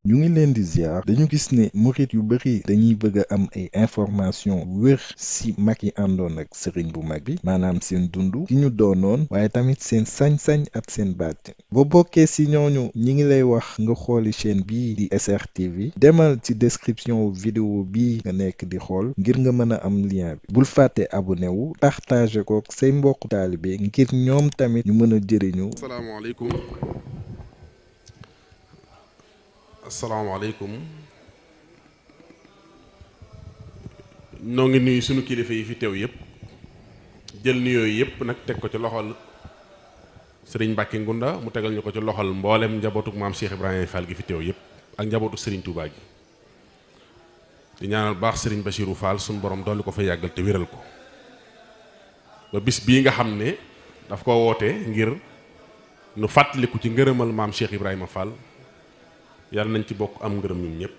ñu ngi leen di ziar dañu gis ne murit yu bari dañuy bëgg a am ay information wér ci mag yi àndoon ak sëriñ bu mag bi maanaam seen dundu ki ñu doonoon waaye tamit seen sañ-sañ ak seen baat boo bokkee ci ñooñu ñi ngi lay wax nga xooli chaîne bii di SRTV demal ci description vidéo bii nga nekk di xool ngir nga mën a am lien bi bul fàtte abonné wu partage ko say mbokk taalibe ngir ñoom tamit ñu mën a jëriñu. asalaamaaleykum noo ngi nuyu sunu kilifa yi fi teew yëpp jël nuyoo yëpp nag teg ko ci loxol sëriñ Mbàkke Ngunda mu tegal ñu ko ci loxol mboolem njabootuk maam Cheikh Ibrahima Fall gi fi teew yëpp ak njabootuk sëriñ Touba gi di ñaanal baax sëriñ Bachirou Fall sunu borom dolli ko fa yàggal te wéral ko ba bis bii nga xam ne daf ko woote ngir nu fàttaliku ci ngërëmal maam Cheikh Ibrahima Fall yàlla nañ ci bokk am ngërëm ñun ñëpp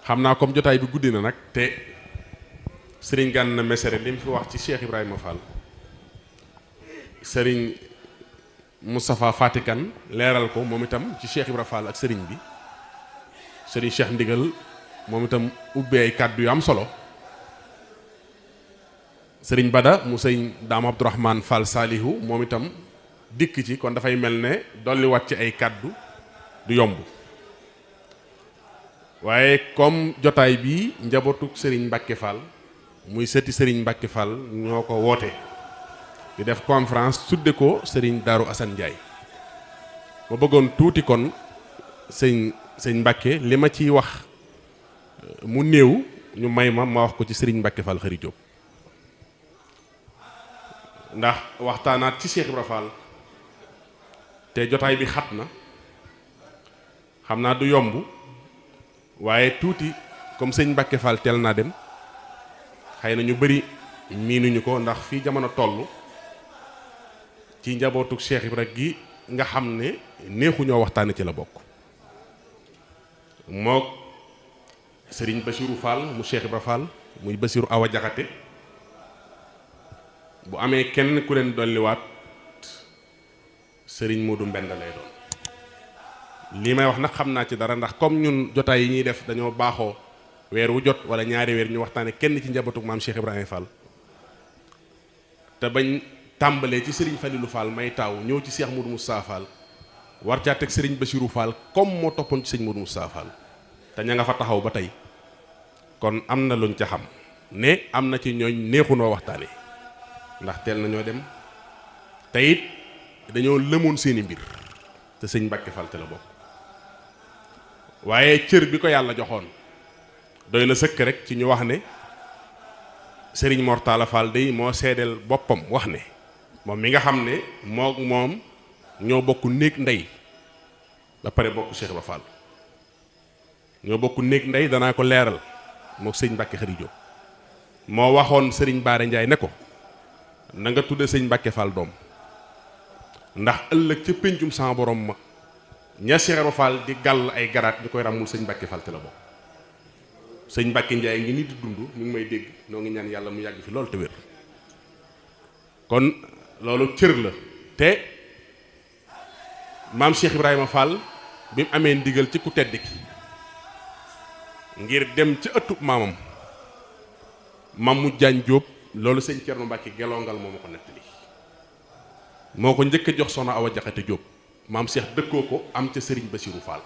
xam naa comme jotaay bi guddi na nag te sëriñ Gana Messere li mu fi wax ci Cheikh Ibrahima Fall sëriñ Moustapha Fatikan leeral ko moom itam ci Cheikh Ibrahima Fall ak sëriñ bi sëriñ Cheikh Ndigal moom itam ubbee ay kàddu yu am solo sëriñ Bada mu sëriñ Daam Abdourahmane Fall Salihu moom itam dikk ci kon dafay mel ne dolliwaat ci ay kàddu du yomb waaye comme jotaay bi njabootuk sëriñ Mbàkke Fall muy sëti sëriñ Mbàkke Fall ñoo ko woote di def conférence tudde ko sëriñ Daaru Asan Njaay ma bëggoon tuuti kon sëñ Mbàkke li ma ciy wax mu néew ñu may ma wax ko ci sëriñ Mbàkke Fall Xari Jóob ndax waxtaanaat ci Cheikh Ibra Fall te jotaay bi xat na xam naa du yomb waaye tuuti comme sëñ Mbàkke Fall teel naa dem xëy na ñu bari miinuñu ko ndax fii jamono toll ci njabootu Cheikh Ibra gi nga xam ne neexuñoo waxtaane ci la bokk mook sëriñ Bachirou Fall mu Cheikh Ibra Fall muy Bachirou Awa Jaxate bu amee kenn ku leen dolliwaat sëriñ Modou Mbend lay doon lii may wax nag xam naa ci dara ndax comme ñun jotaay yi ñuy def dañoo baaxoo weer wu jot wala ñaari weer ñu waxtaane kenn ci njabootu maam Cheikh Ibrahima Fall te bañ tàmbalee ci sëriñ Falilou Fall may taaw ñëw ci Cheikh Modou Moustapha Fall war caa teg sëriñ Bachirou Fall comme moo toppoon ci sëñ Modou Moustapha Fall te ña nga fa taxaw ba tey kon am na luñ ca xam ne am na ci ñooñ neexunoo waxtaane ndax teel nañoo dem te it dañoo lëmoon seeni mbir te sëñ Mbàkke Fall te la bokk waaye cër bi ko yàlla joxoon doy na sëkk rek ci ñu wax ne sëriñ Mortala Fall day moo seedeel boppam wax ne moom mi nga xam ne moom ñoo bokk néeg ndey ba pare bokk Cheikh Ibra Fall ñoo bokk néeg ndey danaa ko leeral moo sëñ Mbàkke Xari Jóob moo waxoon sëriñ Baare Njaay ne ko na nga tudde sëñ Mbàkke Fall doom ndax ëllëg ca péncum sama borom ma ña Cheikh Ibra Fall di gàll ay garaat ñu koy ràmmul sëñ Mbàkke Fall te la bokk sëñ Mbàkke Njaay ngi nit di dund mi ngi may dégg noo ngi ñaan yàlla mu yàgg fi loolu te wér kon loolu cër la te maam Cheikh Ibrahima Fall bi mu amee ndigal ci ku tedd ki ngir dem ci ëttub maamam Mamu Jaañ Jóob loolu sëñ Cerno Mbàkke gelongal moo ma ko nettali moo ko njëkk a jox soxna Awa Jaxate Jóob maam Cheikh dëkkoo ko am ca sëriñ Bachirou Fall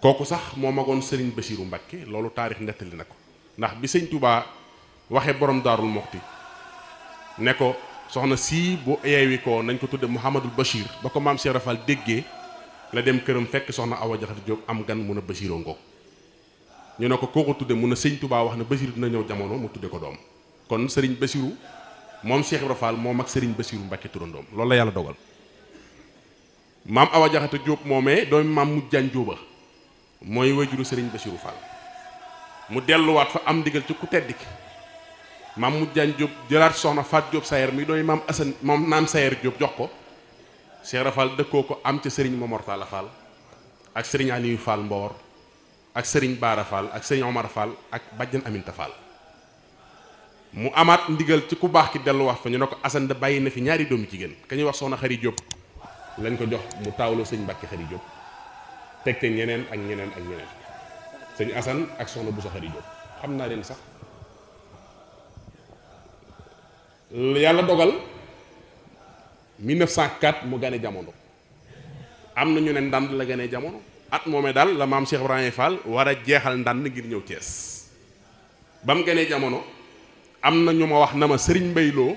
kooku sax moo magoon sëriñ Bachirou Mbàkke loolu taarix nettali na ko ndax bi sëñ Touba waxee borom Daarul Moxti ne ko soxna sii bu yeewi ko nañ ko tudde Mouhamadul Bachir ba ko maam Cheikh Rafal déggee la dem këram fekk soxna Awa Jaxate Jóob am gan mun a Bachiroo ngoog ñu ne ko koo ko tudde mun a sëñ Touba wax ne Bachir dina ñëw jamono mu tudde ko doom kon sëriñ Bachirou moom Cheikh Ibra Fall moom ak sëriñ Bachirou Mbàkke turandoom loolu la yàlla dogal maam Awa Jaxate Jóob moomee doomi maam Mujj Jaañ Jóoba mooy wajuru sëriñ Bachirou Fall mu delluwaat fa am ndigal ci ku tedd ki maam Mujj Jaañ Jóob jëlaat soxna Faat Jóob Sayer mi doomi maam Asan moom naam Sayer Jóob jox ko Cheikh Ibra Fall dëkkoo ko am ca sëriñ Momar Talla Fall ak sëriñ Aliou Fall Mboor ak sëriñ Baara Fall ak sëriñ Omar Fall ak bàjjan Aminta Fall mu amaat ndigal ci ku baax ki delluwaat fa ñu ne ko Assane da bàyyi na fi ñaari doomi jigéen ka ñuy wax soxna Xari Jóob lañ ko jox mu taawloo sëñ Mbàkke Xari Jóob teg te ñeneen ak ñeneen ak ñeneen sëñ Assane ak soxna Bousso Khary Diop xam naa leen sax. yàlla dogal 1904 mu gane jamono am na ñu ne ndànd la gane jamono at moomee daal la maam Cheikh Ibrahima Fall war a jeexal ndànd ngir ñëw Thiès ba mu ganee jamono am na ñu ma wax na ma Serigne Mbaye Lo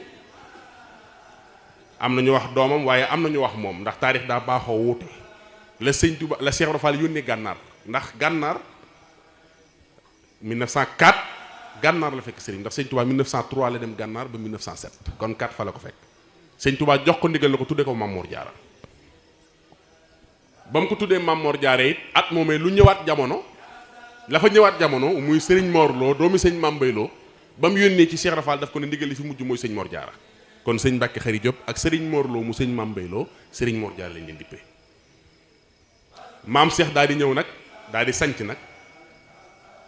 am na ñu wax doomam waaye am na ñu wax moom ndax taarix daa baaxoo wuute la sëñ Touba la Cheikh Ibrahima Fall yónnee gànnaar ndax gànnaar 1904 gànnaar la fekk sëriñ ndax sëñ Touba 1903 la dem gànnaar ba 1907 kon 4 fa la ko fekk sëñ Touba jox ko ndigal la ko tuddee ko Mamor Diarra ba mu ko tuddee Mamor Diarra it at moomee lu ñëwaat jamono la fa ñëwaat jamono muy sëriñ Mor Lo doomi sëñ Mame Mbaye Lo ba mu yónnee ci Cheikh Rafal daf ko ne ndigal li fi mujj mooy sëñ Mor Diarra kon sëñ Mbacke Khary Diop ak sëriñ Mor Lo mu sëñ Mame Mbaye Lo sëriñ Mor Diarra lañ leen dippee maam Cheikh daal di ñëw nag daal di sanc nag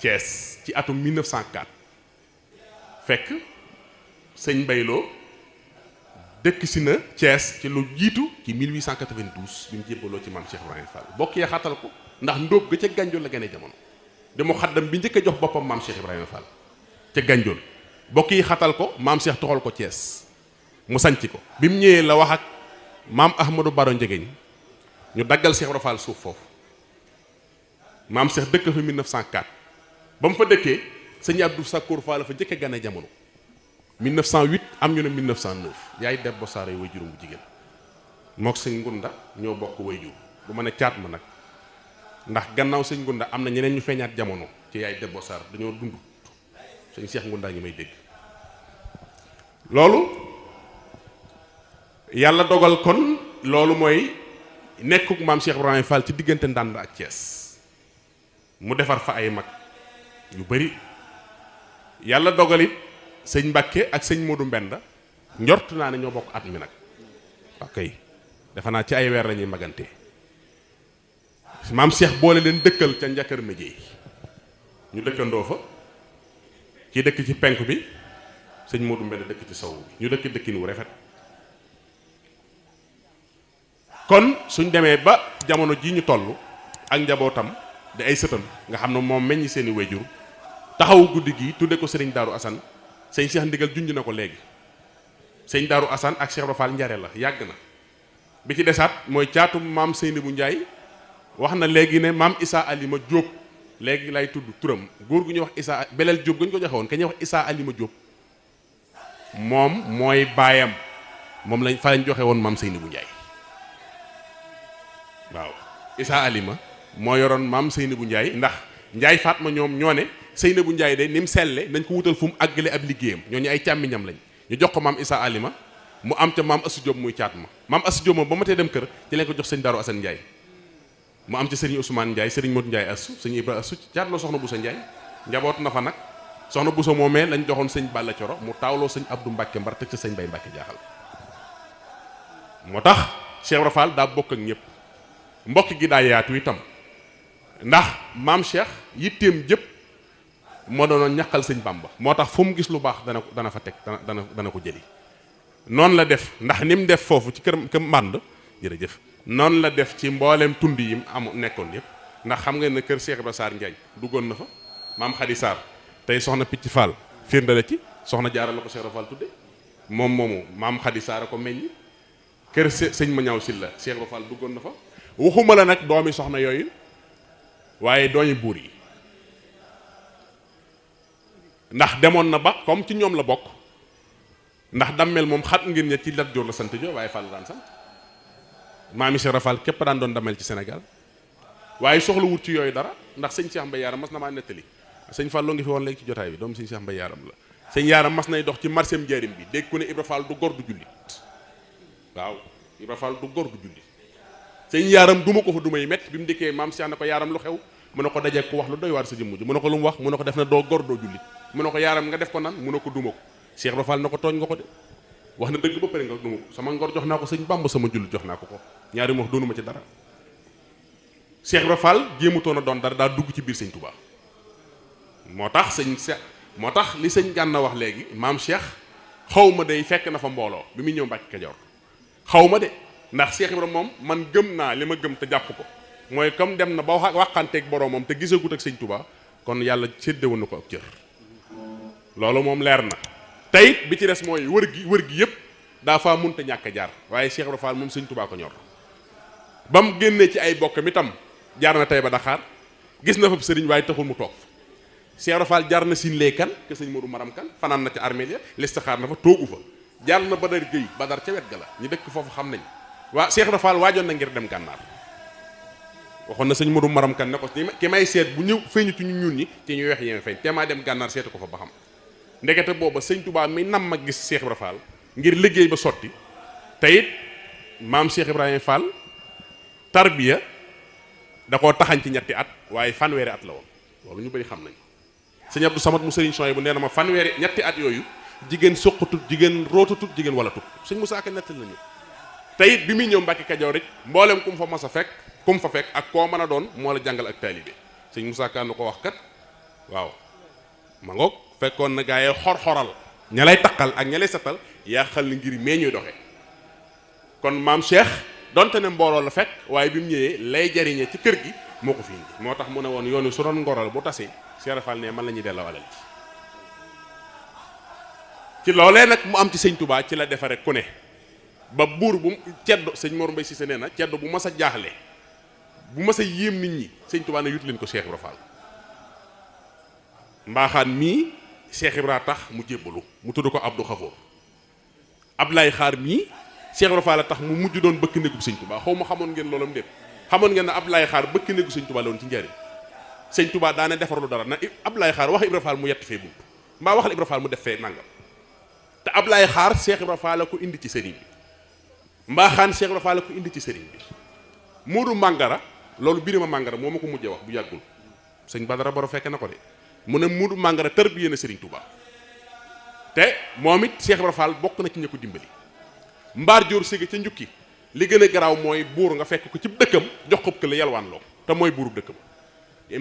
Thiès ci atum 1904 fekk sëñ Mbaye Lo dëkk si na Thiès ci lu jiitu ci 1892 bi mu jébbaloo ci maam Cheikh Ibrahima Fall bokk ya xatal ko ndax ndóob ga ca Gànjool la gane jamono dama xaddam bi njëkk a jox boppam maam Cheikh Ibrahima Fall ca Gànjool bokk yi xatal ko maam Cheikh toxal ko Thiès mu sanc ko bi mu ñëwee la wax ak maam Ahmadou Baro Njegeñ ñu daggal Cheikh Ibrahima Fall suuf foofu maam Cheikh dëkk fa 1904 ba mu fa dëkkee sëñ Abdou Sakkour Fall la fa njëkk a gane jamono 1908 am ñu ne 1909 yaay Debbo Saare way juróom bu jigéen mook sëñ Ngunda ñoo bokk way jur bu ma ne caat ma nag ndax gannaaw sëñ Ngunda am na ñeneen ñu feeñaat jamono ci yaay Debbo Saar dañoo dund sëñ Cheikh Ngunda ngi may dégg loolu yàlla dogal kon loolu mooy nekkuk maam Cheikh Ibrahima Fall ci diggante Ndande ak Thiès mu defar fa ay mag yu bari yàlla dogal it sëñ Mbàkke ak sëñ Modou Mbenda njort naa ne ñoo bokk at mi nag ok defe naa ci ay weer la ñuy magante maam Cheikh boole leen dëkkal ca Njakar Méjéey ñu dëkkandoo fa ci dëkk ci penk bi sëñ Modou Mbenda dëkk ci sow bi ñu dëkk dëkkin wu rafet kon suñ demee ba jamono ji ñu toll ak njabootam di ay sëtam nga xam ne moom meññ seeni wayjur taxawu guddi gi tudde ko sëriñ Daaru Assane sëñ Cheikh Ndigal junj na ko léegi sëñ Daaru Assane ak Cheikh Rafal njare la yàgg na bi ci desaat mooy caatum maam Seynabou Ndiaye wax na léegi ne maam Issa Alima Diop léegi lay tudd turam góor gu ñuy wax Issa Belel Diop gu ñu ko joxe woon ka ñuy wax Issa Alima Diop moom mooy baayam moom lañ fa lañ joxe woon maam Seynabou Ndiaye waaw Issa Alima moo yoroon maam Seynabou Ndiaye ndax Ndiaye Fatma ñoom ñoo ne Seynabou Ndiaye de ni mu selle nañ ko wutal fu mu àggale ab liggéeyam ñooñu ay càmmiñam lañ ñu jox ko maam Issa Alima mu am ca maam Assou Diop muy caat ma maam Assou Diop moom ba ma tee dem kër ci leen ko jox sëñ Darou Assane Ndiaye mu am ca sëriñ Ousmane Ndiaye sëriñ Modou Ndiaye Assou sëñ Ibra Assou caat loo soxna Boussa Ndiaye njaboot na fa nag soxna Boussa moomee lañ joxoon sëñ Balla Coro mu taawloo sëñ Abdou Mbacke Mbar teg ca sëñ Bay Mbacke jaaxal moo tax Cheikh Ibra Fall daa bokk ak ñëpp mbokk gi daa yaatu itam ndax maam Cheikh yitteem jëpp moo doonoon ñaqal sëñ Bamba moo tax fu mu gis lu baax dana fa teg dana ko jëli noonu la def ndax ni mu def foofu ci kër mbànd jërëjëf noonu la def ci mboolem tund yi mu am nekkoon yëpp ndax xam nga ne kër Cheikh Ibra Sarr Ndiaye duggoon na fa maam Khady Sarr tey soxna Picc Fall firndale ci soxna Jaara la ko Cheikh Ibra Fall tudde moom moomu maam Khady Sarr a ko meññ kër sëñ ma ñaaw Silla Cheikh Ibra Fall duggoon na fa waxuma la nag doomi soxna yooyu waaye doomi buur yi ndax demoon na ba comme ci ñoom la bokk ndax dammel moom xat ngir ña ci Lat Joor la sant jo waaye Fall daan sant maami Cheikh Ibra Fall képp daan doon dammel ci Sénégal waaye soxla wut ci yooyu dara ndax sëñ Cheikh Mbaye Yaram mas na maa nettali sëñ Fall loo ngi fi woon léegi ci jotaay bi doomu sëñ Cheikh Mbaye Yaram la sëñ Yaram mas nay dox ci marséem njaarim bi dégg ku ne Ibra Fall du gor du jullit waaw Ibra Fall du gor du jullit sëñ Yaram duma ko fa duma yi métti bi mu dikkee maam Cheikh ne ko Yaram lu xew mu ne ko dajee ku wax lu doy waar sa jëmm ji mu ne ko lu mu wax mu ne ko def na doo gor doo jullit mu ne ko Yaram nga def ko nan mu ne ko duma ko Cheikh Ibra Fall na ko tooñ nga ko de wax na dëgg ba pare nga duma ko sama ngor jox naa ko sëñ Bamba sama jullit jox naa ko ñaari mu wax doonuma ci dara Cheikh Ibra Fall jéemutoon a doon dara daa dugg ci biir sëñ Touba moo tax moo tax li sëñ Gànna wax léegi maam Cheikh xaw ma day fekk na fa mbooloo bi muy ñëw Mbàkke Kajoor xaw ma de ndax Cheikh Ibra moom man gëm naa li ma gëm te jàpp ko mooy comme dem na ba waxanteeg boroomam te gisagut ak sëñ Touba kon yàlla séddewoon na ko ak cër loolu moom leer na teyit bi ci des mooy wër gi yëpp daa faa munta ñàkk a jaar waaye Cheikh Ibra Fall moom sëñ Touba ko ñor ba mu génnee ci ay bokkam itam jaar na tey ba Dakar gis na fa sëriñ waaye taxul mu toog Cheikh Ibra Fall jaar na Sine Lay kan ke sëñ Modou Maram kan fanaan na ca armée ya listixaar na fa toogu fa jaar na Badar Gueye Badar ca wet ga la ñu dëkk foofu xam nañ waa Cheikh Ibra Fall waajoon na ngir dem gànnaar waxoon na sëñ Modou Maram kan ne ko ki may seet bu ñëw feeñu ci ñu ñuul ñi ci ñu weex yéeme feeñ te maa dem gànnaar seetu ko fa ba xam ndekete booba sëñ Touba mi nam ma gis Cheikh Ibra Fall ngir liggéey ba sotti te it maam Cheikh Ibrahima Fall tarbiya da koo taxañ ci ñetti at waaye fanweeri at la woon loolu ñu bëri xam nañ sëñ Abdou Samad mu sëriñ Soy bu nee na ma fanweeri ñetti at yooyu jigéen suqatut jigéen rootatut jigéen wala tut sëñ Moussa Ka nettal nañu te it bi muy ñëw Mbàkke Kajoor rek mboolem ku mu fa mas a fekk ku mu fa fekk ak koo mën a doon moo la jàngal ak taalibe sëñ Moussa Ka nu ko wax kat waaw ma ngoog fekkoon na gaa yi xor-xoral ña lay taqal ak ña lay setal yaa xal ngir mee ñuy doxe kon maam Cheikh donte ne mbooloo la fekk waaye bi mu ñëwee lay jariñe ci kër gi moo ko fi indi moo tax mu ne woon yoonu su doon ngoral bu tasee Cheikh Ibra Fall ne man la ñuy delloo alal ci loolee nag mu am ci sëñ Touba ci la defare ku ne ba buur bu ceddo sëñ Mor Mbay Cissé nee na ceddo bu mas a jaaxle bu mas a yéem nit ñi sëñ Touba ne yut leen ko Cheikh Ibra Fall mbaaxaan mii Cheikh Ibra tax mu jébbalu mu tudd ko Abdou Khafour Ablaye Xaar mii Cheikh Ibra Fall tax mu mujj doon bëkk néegub sëñ Touba xaw ma xamoon ngeen loolam dépp xamoon ngeen ne Ablaye Xaar bëkk néegu sëñ Touba la woon ci njariñ sëñ Touba daane defar lu dara na Ablaye Xaar wax Ibra Fall mu yett fee bunt mbaa waxal Ibra Fall mu def fee nangam te Ablaye Xaar Cheikh Ibra Fall la ko indi ci sëriñ bi mbaaxaan Cheikh Ibra Fall la ko indi ci sëriñ bi Moodu Màngara loolu Birima Màngara moo ma ko mujjee wax bu yàggul sëñ Badara Boro fekke na ko de mu ne Moodu Màngara tarbiyee na sëriñ Touba te moom it Cheikh Ibra Fall bokk na ci ña ko dimbali mbaar joor sége ca njukki li gën a garaaw mooy buur nga fekk ko ci dëkkam jox ko kële yalwaan loo te mooy buurub dëkkam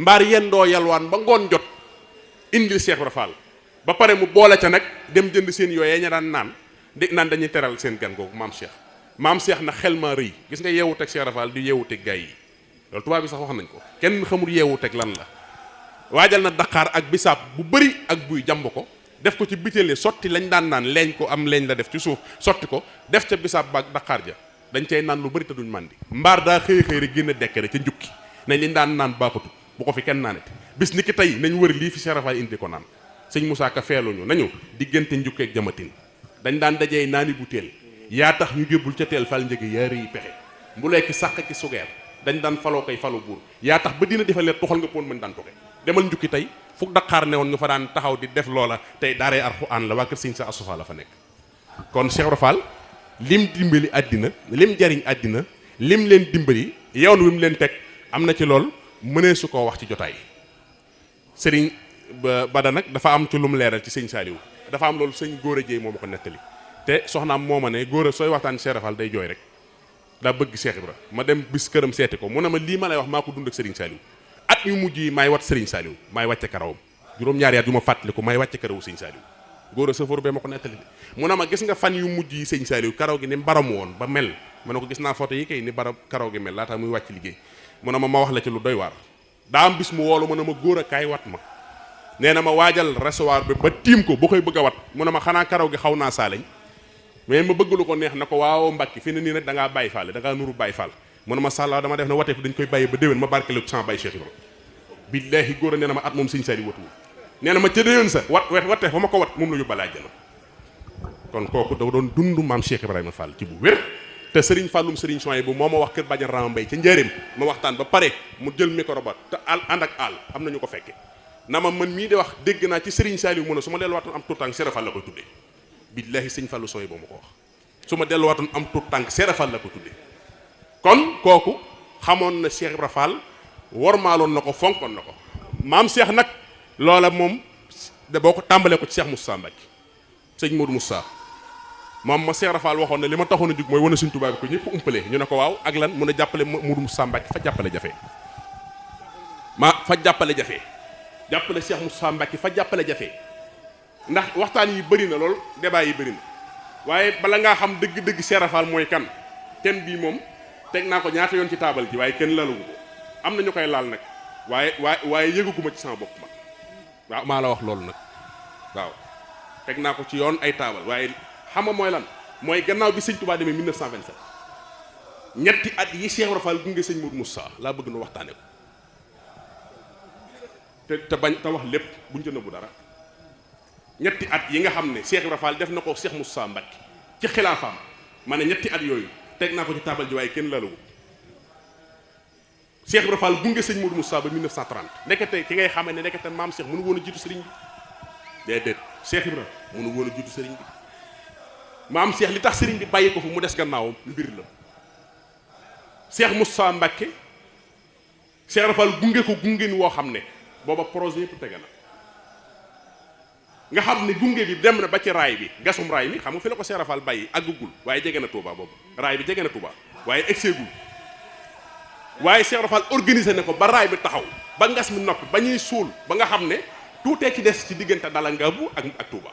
mbaar yendoo yalwaan ba ngoon jot indil Cheikh Ibra Fall ba pare mu boole ca nag dem jënd seen yooyee ña daan naan naan dañuy teral seen gan googu maam Cheikh na xel maa rëy gis nga yeewu teg Cheikh Ibra Fall di yeewu teg gaay yi loolu tubaab bi sax wax nañ ko kenn xamul yeewu teg lan la waajal na daqaar ak bisaab bu bëri ak buy jàmb ko def ko ci bitéele sotti lañ daan naan leeñ ko am leeñ la def ci suuf sotti ko def ca bisaab ba ak daqaar ja dañ cay naan lu bëri te duñ màndi mbaar daa xëy rek génn dekkere ca njukki nañ liñ daan naan baaxatu bu ko fi kenn naaneti bis ni ki tey nañ wër lii fi Cheikh Ibra Fall indi ko naan sëñ Moussa Ka feeluñu nañu diggante njukki ak jamatin dañ daan dajee naani bu teel yaa tax ñu jébbul ca teel fal njëge yaa rëy pexe bu lekk sàq ki sugeer dañ daan faloo koy falu buur yaa tax ba dina defalee toxal nga poon mën daan toxe demal njukki tey fukk daqaar ne woon nga fa daan taxaw di def loola tey daaree Alxuraan la waa kër sëñ sa asufa la fa nekk kon Cheikh Ibra Fall lim dimbali àddina lim jariñ àddina lim leen dimbali yoon wi mu leen teg am na ci lool mënee su koo wax ci jotaay sëriñ Bada nag dafa am ci lu mu leeral ci sëñ Saliou dafa am loolu sëñ Góora Jéey moo ma ko nettali te soxnaam moo ma ne Góora sooy waxtaan Cheikh Ibra Fall day jooy rek daa bëgg Cheikh Ibra ma dem bis këram seeti ko mu ne ma lii ma lay wax maa ko dund ak sëriñ Saliou at yu mujj yi maay wat sëriñ Saliou maay wàcce karawam juróom-ñaari at yu ma fàttaliku maay wàcce karawu sëñ Saliou Góora sëfoor bee ma ko nettali mu ne ma gis nga fan yu mujj yi sëñ Saliou karaw gi ni baram woon ba mel ma ne ko gis naa photo yi kay ni bara karaw gi mel laata muy wàcc liggéey mu ne ma wax la ci lu doy waar daa am bis mu woolu mu ne ma Góora kaay wat ma nee na ma waajal recevoir bi ba tiim ko boo koy bëgg a wat mu ne ma xanaa karaw gi xaw naa saalañ mais ma bëgg lu ko neex na ko waaw Mbàkke fi ne nii nag da ngaa bàyyi faale da ngaa nuru bàyyi faal mu ne ma sàllaa dama def na watee ko dañ koy bàyyi ba déwén ma barkelu sans bàyyi Cheikh Ibra billaahi Góora nee na ma at moom sëñ Saliou watuwul nee na ma ca déwén sa watee fa ma ko wat moom la yóbbal àjjana kon kooku da doon dund maam Cheikh Ibrahima Fall ci bu wér te Serigne Falloum Serigne Soye bu moo ma wax kër Badiane Rama Mbaye ca njëriñ ma waxtaan ba pare mu jël micro ba te ànd ak àll am nañu ko fekke na ma man mii de wax dégg naa ci Serigne Saliou mu ne su ma delluwaatoon am tuutànk Cheikh Fall la koy tuddee billaahi sëñ Fallou Soye boo ma ko wax su ma delluwaatoon am tuutànk Cheikh Fall la ko tuddee kon kooku xamoon na Cheikh Ibra Fall wormaaloon na ko fonkoon na ko maam Cheikh nag loola moom da boo ko tàmbalee ko ci Cheikh Moussa Mbacke sëñ Modou Moussa moom ma Cheikh Ibra Fall waxoon ne li ma taxoon a jug mooy wane suñ tubaab bi ko ñëpp umpalee ñu ne ko waaw ak lan mun a jàppale Modou Moussa Mbacke fa jàppale jafe jàppale Cheikh Moussa Mbacke fa jàppale jafe ndax waxtaan yi bëri na lool débat yi bëri na waaye bala ngaa xam dëgg-dëgg Cheikh Ibra Fall mooy kan thème bii moom teg naa ko ñaata yoon ci taabal ji waaye kenn lalugu ko am na ñu koy laal nag waaye yëguguma ci sama bopp man waaw maa la wax loolu nag waaw teg naa ko ci yoon ay taabal waaye xam nga mooy lan mooy gannaaw bi sëñ Touba demee 1927 ñetti at yi Cheikh Ibra Fall gunge sëñ Modou Moussa laa bëgg nu waxtaane ko te bañ te wax lépp buñ ca nëbbu dara ñetti at yi nga xam ne Cheikh Ibra Fall def na ko Cheikh Moussa Mbacké ci xilaafaam ma ne ñetti at yooyu teg naa ko ci taabal ji waaye kenn laalawu Cheikh Ibra Fall gunge sëñ Modou Moussa ba 1930 nekkate ki ngay xamee ne nekkate maam Cheikh mënu woon a jiitu sëriñ bi déedéet Cheikh Ibra mënu woon a jiitu sëriñ bi maam Cheikh li tax sëriñ bi bàyyi ko fu mu des gannaawam mbir la Cheikh Moussa Mbacké Cheikh Ibra Fall gunge ko gungeen woo xam ne booba projet yëpp tege na nga xam ne gunge bi dem na ba ci raay bi gasum raay mi xam nga fi la ko Cheikh Ibra Fall bàyyi àggugul waaye jege na Touba boobu raay bi jege na Touba waaye egseegul waaye Cheikh Ibra Fall organisé na ko ba raay bi taxaw ba ngas mi noppi ba ñuy suul ba nga xam ne tuutee ci des ci diggante Dala Ngaabu ak Touba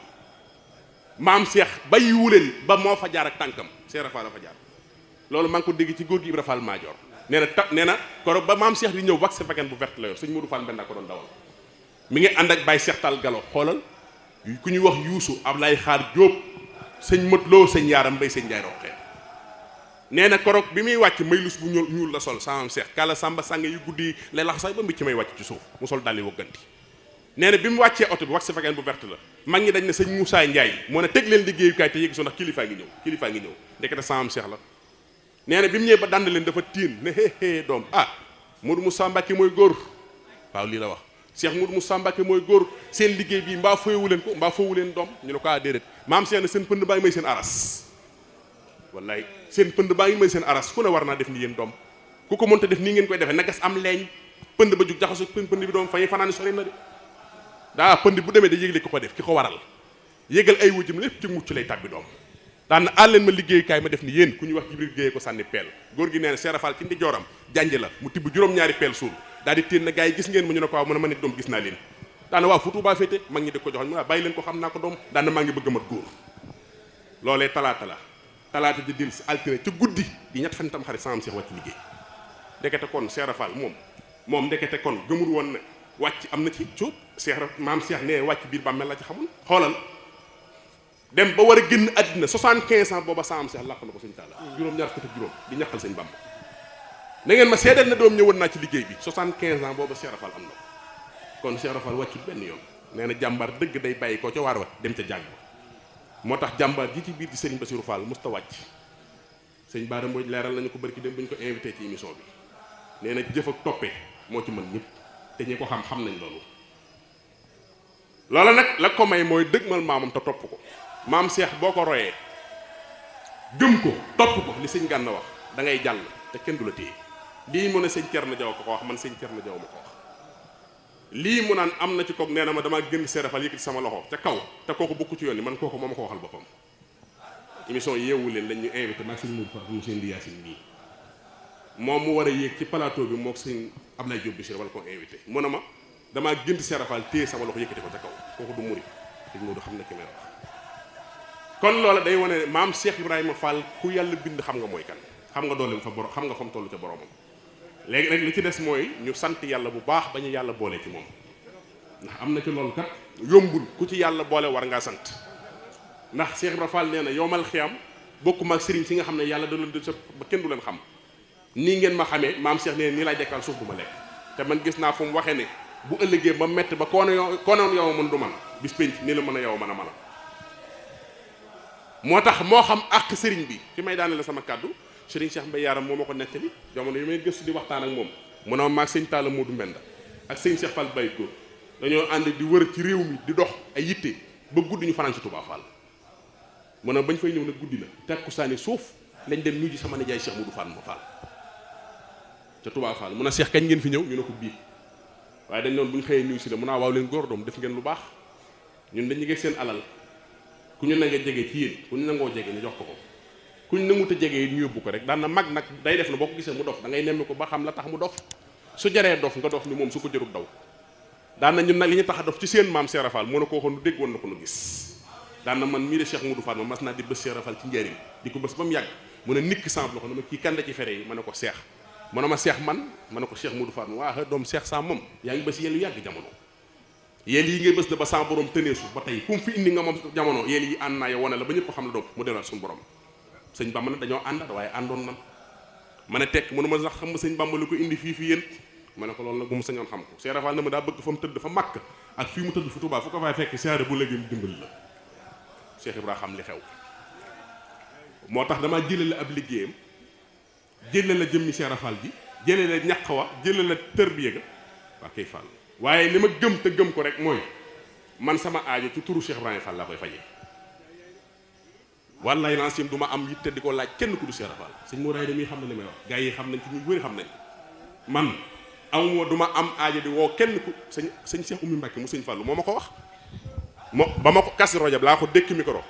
maam Cheikh bàyyiwu leen ba moo fa jaar ak tànkam Cheikh Ibra Fall la fa jaar loolu maa ngi ko dégg ci góor gi Ibra Fall Maajoor nee na koro ba maam Cheikh di ñëw wax sa faken bu verte la yor sëñ Modou Fall Mbenda ko doon dawal mi ngi ànd ak Baye Cheikh Tall Galo xoolal ku ñuy wax Yuusu Ablaye Xaar Jóob sëñ Mëtloo sëñ Yaaram Mbay sëñ Njaay Roqee nee na korog bi muy wàcc maylus bu ñuul la sol sama Cheikh kala samba sàng yu guddi lay lax sax ba mbi ci may wàcc ci suuf mu sol dalli wagganti nee na bi mu wàccee oto bi wax sa faken bu verte la mag ñi dañ ne sëñ Moussa Ndiaye moo ne teg leen liggéeyukaay te yéegi so ndax kilifaa ngi ñëw ndekete sama Cheikh la nee na bi mu ñëwee ba dand leen dafa tiin ne hé doom Modou Moussa Mbacké mooy góor waaw lii la wax Cheikh Modou Moussa Mbacké mooy góor seen liggéey bii mbaa fooyewu leen ko mbaa fooyewu leen doom ñu ne ko déedéet maam Cheikh ne seen pënd baa ngi may seen aras wallaay seen pënd baa ngi may seen aras ku ne war naa def ni yéen doom ku ko mënta def nii ngeen koy defee nagas am leeñ pënd ba jug jaxaso pënd bi doom fa ñuy fanaani sori na de daa pënd bu demee da yégle ki ko def ki ko waral yégal ay wujjum lépp ci mucc lay tàbbi doom daan na àl leen ma liggéeyukaay ma def ni yéen ku ñuy wax Jibril Géeye ko sànni peel góor gi nee na Cheikh Ibra Fall ci ndi jooram janj la mu tibb juróom-ñaari peel suul daal di téen na gars yi gis ngeen ma ñu ne ko waaw mu ne ma nit doom gis naa leen daana waaw fu Tuubaa féete mag ñi di ko joxoñ mu ne bàyyi leen ko xam naa ko doom daan na maa ngi bëgg a mat góor loolee talaata ji dil si altine ci guddi di ñett fan tam xarit sama Cheikh wàcc liggéey ndekete kon Cheikh Ibra Fall moom ndekete kon gëmul woon ne wàcc am na ci cuub Cheikh maam Cheikh nee wàcc biir bàmmeel la ci xamul xoolal dem ba war a génn àddina 75 ans booba saam Cheikh làq na ko sëñ Talla juróom-ñaar fukk ak juróom di ñaqal sëñ Bamba na ngeen ma seedeel na doom ñëwoon naa ci liggéey bi 75 ans booba Cheikh Ibra Fall am na kon Cheikh Ibra Fall wàccut benn yoon nee na jàmbaar dëgg day bàyyi ko ca waar wa dem ca jàng moo tax jàmbaar ji ci biir di Serigne Bassirou Fall musta wàcc sëñ Bara Mbodj leeral nañu ko barki dem bu ñu ko invité ci émission bi nee na jëf ak toppee moo ci mën ñëpp te ñi ko xam nañ loolu loola nag la ko may mooy dëgmal maamam te topp ko maam Cheikh boo ko royee gëm ko topp ko li sëñ Gànna wax da ngay jàll te kenn du la téye lii mu ne sëñ Thierno Diaw ko wax man sëñ Thierno Diaw ma ko wax lii mu naan am na ci kook nee na ma damaa gën Cheikh Ibra Fall yëkkati sama loxo ca kaw te kooku bokku ci yoon ni man kooku moo ma ko waxal boppam émission yeewu leen lañ ñu invité maag sëñ Modou Fall mu seen di Yaasin nii moom mu war a yéeg ci plateau bi mook sëñ Ablaye Diop Bichir wala ko invité mu ne ma damaa gën Cheikh Ibra Fall téye sama loxo yëkkati ko ca kaw kooku du murit sëñ Modou xam na ki may wax kon loola day wane maam Cheikh Ibrahima Fall ku yàlla bind xam nga mooy kan xam nga doole fa borom xam nga fa mu toll ca boromam léegi nag li ci des mooy ñu sant yàlla bu baax ba ñu yàlla boole ci moom ndax am na ci loolu kat yombul ku ci yàlla boole war ngaa sant ndax Cheikh Ibrahima Fall nee na yowmal xiyam bokkuma ak sëriñ si nga xam ne yàlla da leen di ba kenn du leen xam nii ngeen ma xamee maam Cheikh nee nii laay dekkal suuf du ma lekk te man gis naa fu mu waxee ne bu ëllëgee ba mett ba koonoon yow mën du man bis penc nii la mën a yow mën a mala moo tax moo xam àq sëriñ bi fi may daane la sama kàddu sëriñ Cheikh Mbaye Yaram moo ma ko nettali jamono yi may gëstu di waxtaan ak moom mu ne maag sëñ Talla Modou Mbenda ak sëñ Cheikh Fall Baye Góor dañoo ànd di wër ci réew mi di dox ay yitte ba guddi ñu fanaan ci Touba Fall mu ne bañ fay ñëw nag guddi la takkusaani suuf lañ dem nuyu ji sama nijaay Cheikh Modou Fall moo Fall ca Touba Fall mu ne Cheikh kañ ngeen fi ñëw ñu ne ko bii waaye dañ noonu bu ñu xëyee nuyu si la mu naa waaw leen góor doom def ngeen lu baax ñun dañu ngeeg seen alal ku ñu nangee jege ci yéen ku ñu nangoo jege ñu jox ko ku ñu nangut a jege ñu yóbbu ko rek daan na mag nag day def na boo ko gisee mu dof da ngay nemmi ko ba xam la tax mu dof su jaree dof nga dof ni moom su ko jërul daw daan na ñun nag li ñu tax a dof ci seen maam Cheikh Ibra Fall moo na ko waxoon nu dégg woon na ko nu gis daan na man mii de Cheikh Modou Fall ma mas naa di bés Cheikh Ibra Fall ci njëriñ di ko bés ba mu yàgg mu ne nikk samp loxo na ma kii kan da ci fere yi ma ne ko Cheikh mu ne ma seex man ma ne ko Cheikh Modou Fall waa doom seex saa moom yaa ngi bés yéen yu yàgg jamono yéen yi ngay bés na ba sa borom tëneesu ba tey fu mu fi indi nga moom jamono yéen yi ànd naa yow wane la ba ñëpp xam ne doom mu delluwaat suñu borom sëñ Bamba nag dañoo àndaat waaye àndoon nan ma ne tekk mënu ma sax xam nga sëñ Bamba lu ko indi fii yéen ma ne ko loolu nag bu mu sañoon xam ko Cheikh Rafal na ma daa bëgg fa mu tëdd fa màkk ak fii mu tëdd fa Touba fu ko fay fekk seere bu léegi mu dimbali la Cheikh Ibrahima xam li xew moo tax damaa jëlale ab liggéeyam jëlale jëmmi Cheikh Rafal ji jëlale ñaq wa jëlale tërbiya ga waa kay Fall waaye li ma gëm te gëm ko rek mooy man sama aajo ci turu Cheikh Ibrahima Fall laa koy fajee wallaay lancim du ma am yitte di ko laaj kenn ku du Cheikh Rafal sëñ moo ray da muy xam ne li may wax gars yi xam nañ ci ñu wëri xam nañ man amuma du ma am aajo di woo kenn ku sëñ Cheikh Oumy Mbacke mu sëñ Fallu moo ma ko wax ba ma ko kasi rojab laa ko dékk micro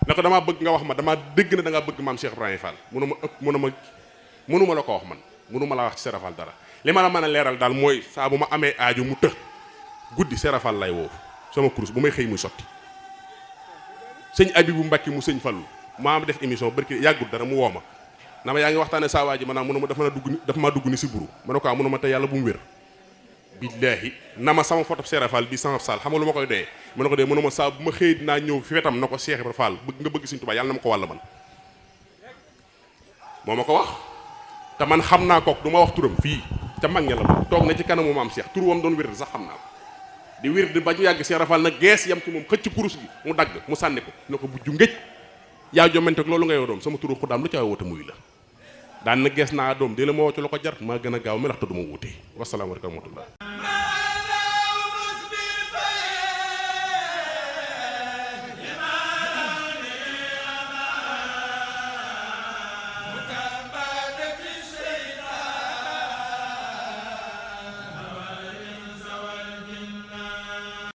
ne ko damaa bëgg nga wax ma damaa dégg na da ngaa bëgg maam Cheikh Ibrahima Fall mënuma la ko wax man mënuma la wax ci Cheikh Rafal dara li ma la mën a leeral daal mooy saa bu ma amee aajo mu të guddi Cheikh Rafal lay woo sama kurus bu may xëy muy sotti sëñ Abibu Mbacke mu sëñ Fallu maa def émission barki yàggul dara mu woo ma na ma yaa ngi waxtaane saa waa ji maanaam mënuma dafa maa dugg ni si buru ma ne ko mënuma te yàlla bu mu wér billaahi na ma sama photo Cheikh Rafal bi sama sall xam nga lu ma koy doyee ma ne ko dee mënuma saa bu ma xëy dinaa ñëw fi wetam na ko Cheikh Rafal bëgg nga bëgg Sëñ Tuubaa yàlla na ma ko wàll man moo ma ko wax te man xam naa kook du ma wax turam fii ca mag ña la toog na ci kanamu maam Cheikh tur wam doon wér sax xam naa ko di wér di ba ñu yàgg Cheikh Rafal nag gees yam ci moom xëcc kurus gi mu dagg mu sànni ko ne ko bujju ngëj yaa jomente loolu nga yow doom sama turu xuddaam lu ca woote muy la daan na gees naa doom di la ma woo ci lu ko jar maa gën a gaaw melax te du ma wuute wasalaamaaleykum wa rahmatullah